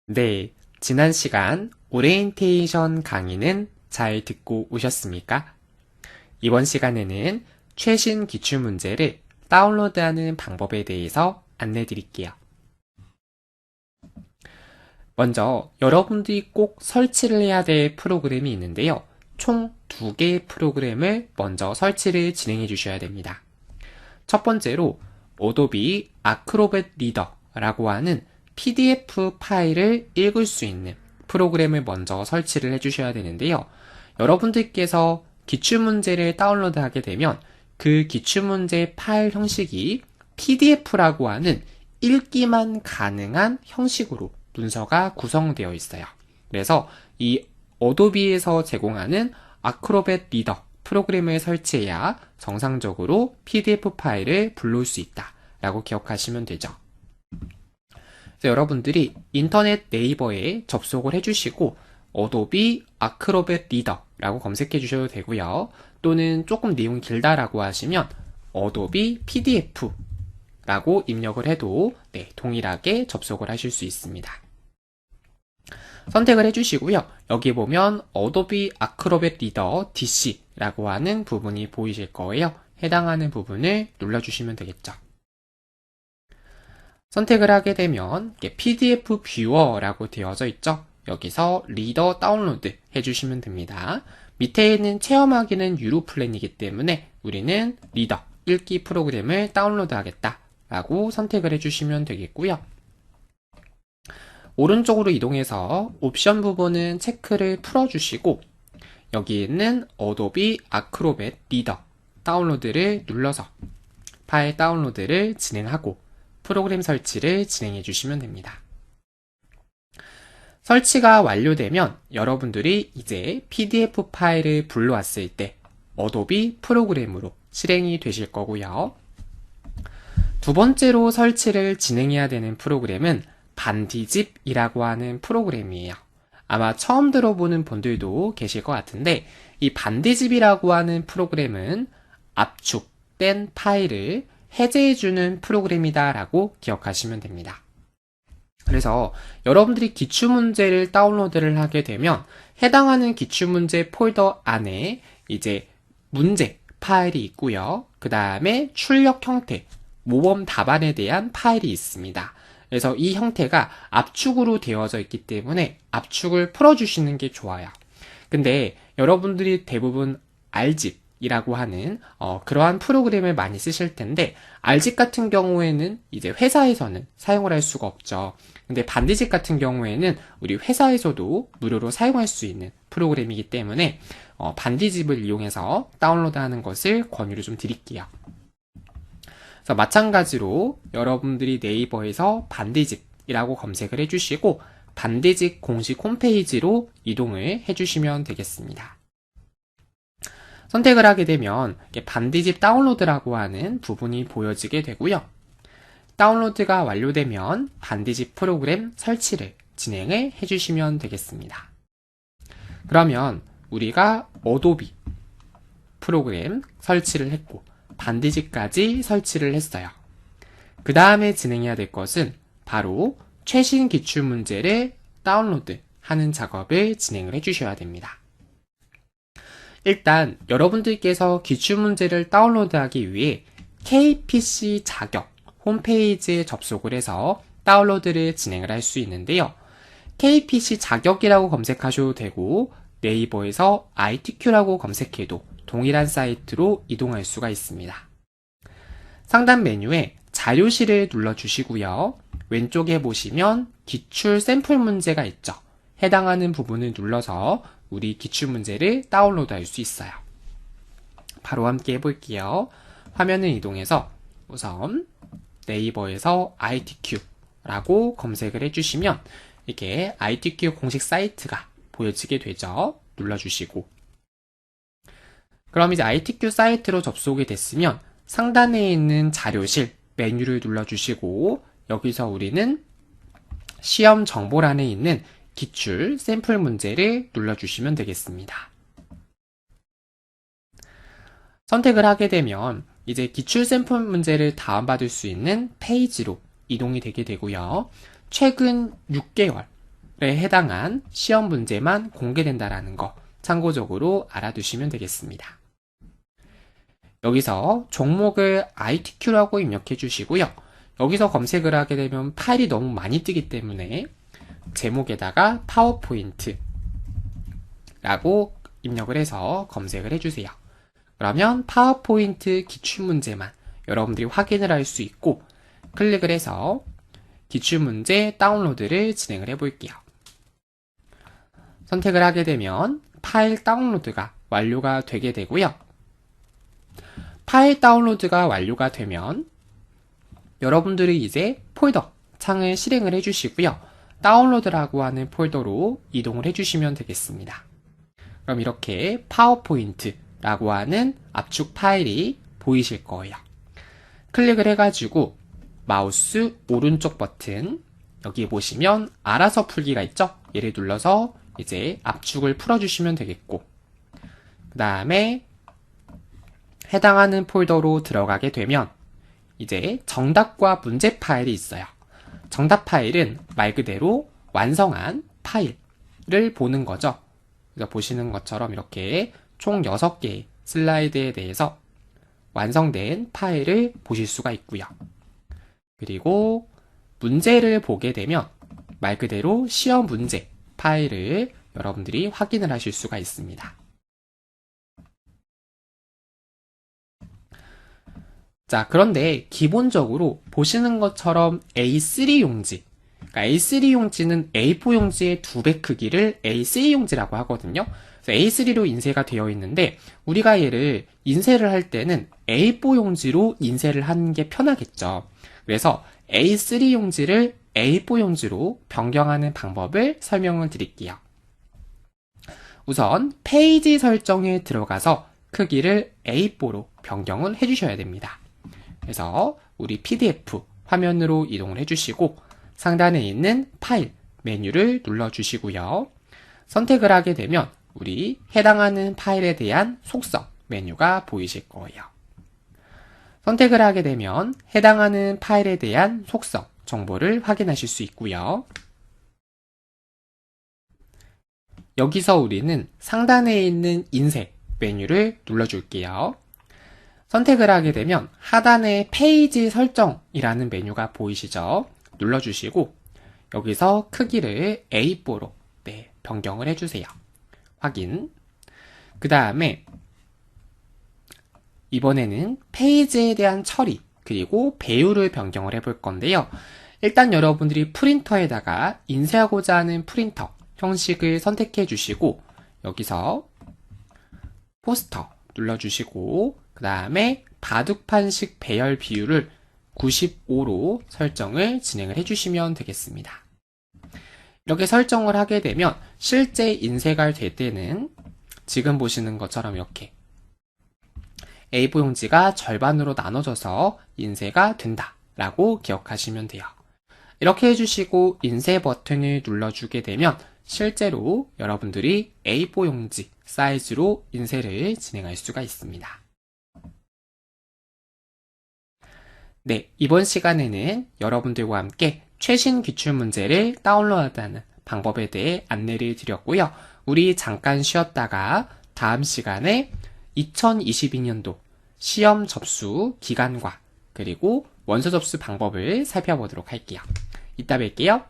네, 지난 시간 오리엔테이션 강의는 잘 듣고 오셨습니까? 이번 시간에는 최신 기출문제를 다운로드하는 방법에 대해서 안내 드릴게요. 먼저 여러분들이 꼭 설치를 해야 될 프로그램이 있는데요. 총 2개의 프로그램을 먼저 설치를 진행해 주셔야 됩니다. 첫 번째로 어도비 아크로벳 리더라고 하는 PDF 파일을 읽을 수 있는 프로그램을 먼저 설치를 해주셔야 되는데요. 여러분들께서 기출문제를 다운로드하게 되면 그 기출문제 파일 형식이 PDF라고 하는 읽기만 가능한 형식으로 문서가 구성되어 있어요. 그래서 이 어도비에서 제공하는 아크로벳 리더 프로그램을 설치해야 정상적으로 PDF 파일을 불러올 수 있다 라고 기억하시면 되죠. 그래서 여러분들이 인터넷 네이버에 접속을 해주시고 어도비 아크로벳 리더라고 검색해 주셔도 되고요. 또는 조금 내용이 길다라고 하시면 어도비 PDF라고 입력을 해도 동일하게 접속을 하실 수 있습니다. 선택을 해주시고요. 여기 보면 어도비 아크로벳 리더 DC라고 하는 부분이 보이실 거예요. 해당하는 부분을 눌러주시면 되겠죠. 선택을 하게 되면 PDF 뷰어라고 되어져 있죠. 여기서 리더 다운로드 해주시면 됩니다. 밑에 있는 체험하기는 유료 플랜이기 때문에 우리는 리더 읽기 프로그램을 다운로드 하겠다 라고 선택을 해주시면 되겠고요. 오른쪽으로 이동해서 옵션 부분은 체크를 풀어주시고 여기 있는 어도비 아크로벳 리더 다운로드를 눌러서 파일 다운로드를 진행하고 프로그램 설치를 진행해 주시면 됩니다. 설치가 완료되면 여러분들이 이제 PDF 파일을 불러왔을 때 어도비 프로그램으로 실행이 되실 거고요. 두 번째로 설치를 진행해야 되는 프로그램은 반디집이라고 하는 프로그램이에요. 아마 처음 들어보는 분들도 계실 것 같은데 이 반디집이라고 하는 프로그램은 압축된 파일을 해제해주는 프로그램이다 라고 기억하시면 됩니다. 그래서 여러분들이 기출문제를 다운로드를 하게 되면 해당하는 기출문제 폴더 안에 이제 문제 파일이 있고요. 그 다음에 출력 형태, 모범 답안에 대한 파일이 있습니다. 그래서 이 형태가 압축으로 되어져 있기 때문에 압축을 풀어주시는 게 좋아요. 근데 여러분들이 대부분 R집이라고 하는 그러한 프로그램을 많이 쓰실 텐데 R집 같은 경우에는 이제 회사에서는 사용을 할 수가 없죠. 근데 반디집 같은 경우에는 우리 회사에서도 무료로 사용할 수 있는 프로그램이기 때문에 반디집을 이용해서 다운로드하는 것을 권유를 좀 드릴게요. 그래서 마찬가지로 여러분들이 네이버에서 반디집이라고 검색을 해주시고 반디집 공식 홈페이지로 이동을 해주시면 되겠습니다. 선택을 하게 되면 반디집 다운로드라고 하는 부분이 보여지게 되고요. 다운로드가 완료되면 반디집 프로그램 설치를 진행을 해주시면 되겠습니다. 그러면 우리가 어도비 프로그램 설치를 했고 반디집까지 설치를 했어요. 그 다음에 진행해야 될 것은 바로 최신 기출문제를 다운로드 하는 작업을 진행을 해주셔야 됩니다. 일단 여러분들께서 기출문제를 다운로드하기 위해 KPC 자격 홈페이지에 접속을 해서 다운로드를 진행을 할 수 있는데요. KPC 자격이라고 검색하셔도 되고 네이버에서 ITQ라고 검색해도 동일한 사이트로 이동할 수가 있습니다. 상단 메뉴에 자료실을 눌러주시고요. 왼쪽에 보시면 기출 샘플 문제가 있죠. 해당하는 부분을 눌러서 우리 기출문제를 다운로드 할 수 있어요. 바로 함께 해볼게요. 화면을 이동해서 우선 네이버에서 ITQ라고 검색을 해주시면 이렇게 ITQ 공식 사이트가 보여지게 되죠. 눌러주시고 그럼 이제 ITQ 사이트로 접속이 됐으면 상단에 있는 자료실 메뉴를 눌러주시고 여기서 우리는 시험 정보란에 있는 기출 샘플 문제를 눌러주시면 되겠습니다. 선택을 하게 되면 이제 기출 샘플 문제를 다운받을 수 있는 페이지로 이동이 되게 되고요. 최근 6개월 해당한 시험 문제만 공개된다라는 거 참고적으로 알아두시면 되겠습니다. 여기서 종목을 ITQ라고 입력해 주시고요. 여기서 검색을 하게 되면 파일이 너무 많이 뜨기 때문에 제목에다가 파워포인트 라고 입력을 해서 검색을 해주세요. 그러면 파워포인트 기출문제만 여러분들이 확인을 할 수 있고 클릭을 해서 기출문제 다운로드를 진행을 해볼게요. 선택을 하게 되면 파일 다운로드가 완료가 되게 되고요. 파일 다운로드가 완료가 되면 여러분들이 이제 폴더 창을 실행을 해주시고요. 다운로드라고 하는 폴더로 이동을 해주시면 되겠습니다. 그럼 이렇게 파워포인트라고 하는 압축 파일이 보이실 거예요. 클릭을 해가지고 마우스 오른쪽 버튼 여기 보시면 알아서 풀기가 있죠? 얘를 눌러서 이제 압축을 풀어주시면 되겠고 그 다음에 해당하는 폴더로 들어가게 되면 이제 정답과 문제 파일이 있어요. 정답 파일은 말 그대로 완성한 파일을 보는 거죠. 그래서 보시는 것처럼 이렇게 총 6개의 슬라이드에 대해서 완성된 파일을 보실 수가 있고요. 그리고 문제를 보게 되면 말 그대로 시험 문제 파일을 여러분들이 확인을 하실 수가 있습니다. 자, 그런데 기본적으로 보시는 것처럼 A3 용지, 그러니까 A3 용지는 A4 용지의 2배 크기를 A3 용지라고 하거든요. 그래서 A3로 인쇄가 되어 있는데 우리가 얘를 인쇄를 할 때는 A4 용지로 인쇄를 하는 게 편하겠죠. 그래서 A3 용지를 A4 용지로 변경하는 방법을 설명을 드릴게요. 우선 페이지 설정에 들어가서 크기를 A4로 변경을 해주셔야 됩니다. 그래서 우리 PDF 화면으로 이동을 해주시고 상단에 있는 파일 메뉴를 눌러주시고요. 선택을 하게 되면 우리 해당하는 파일에 대한 속성 메뉴가 보이실 거예요. 선택을 하게 되면 해당하는 파일에 대한 속성 정보를 확인하실 수 있고요. 여기서 우리는 상단에 있는 인쇄 메뉴를 눌러줄게요. 선택을 하게 되면 하단에 페이지 설정이라는 메뉴가 보이시죠? 눌러주시고 여기서 크기를 A4로 변경을 해주세요. 확인. 그 다음에 이번에는 페이지에 대한 처리 그리고 배율을 변경을 해볼 건데요. 일단 여러분들이 프린터에다가 인쇄하고자 하는 프린터 형식을 선택해 주시고 여기서 포스터 눌러주시고 그 다음에 바둑판식 배열 비율을 95로 설정을 진행을 해주시면 되겠습니다. 이렇게 설정을 하게 되면 실제 인쇄가 될 때는 지금 보시는 것처럼 이렇게 A4 용지가 절반으로 나눠져서 인쇄가 된다라고 기억하시면 돼요. 이렇게 해주시고 인쇄 버튼을 눌러주게 되면 실제로 여러분들이 A4 용지 사이즈로 인쇄를 진행할 수가 있습니다. 네, 이번 시간에는 여러분들과 함께 최신 기출문제를 다운로드하는 방법에 대해 안내를 드렸고요. 우리 잠깐 쉬었다가 다음 시간에 2022년도 시험 접수 기간과 그리고 원서 접수 방법을 살펴보도록 할게요. 이따 뵐게요.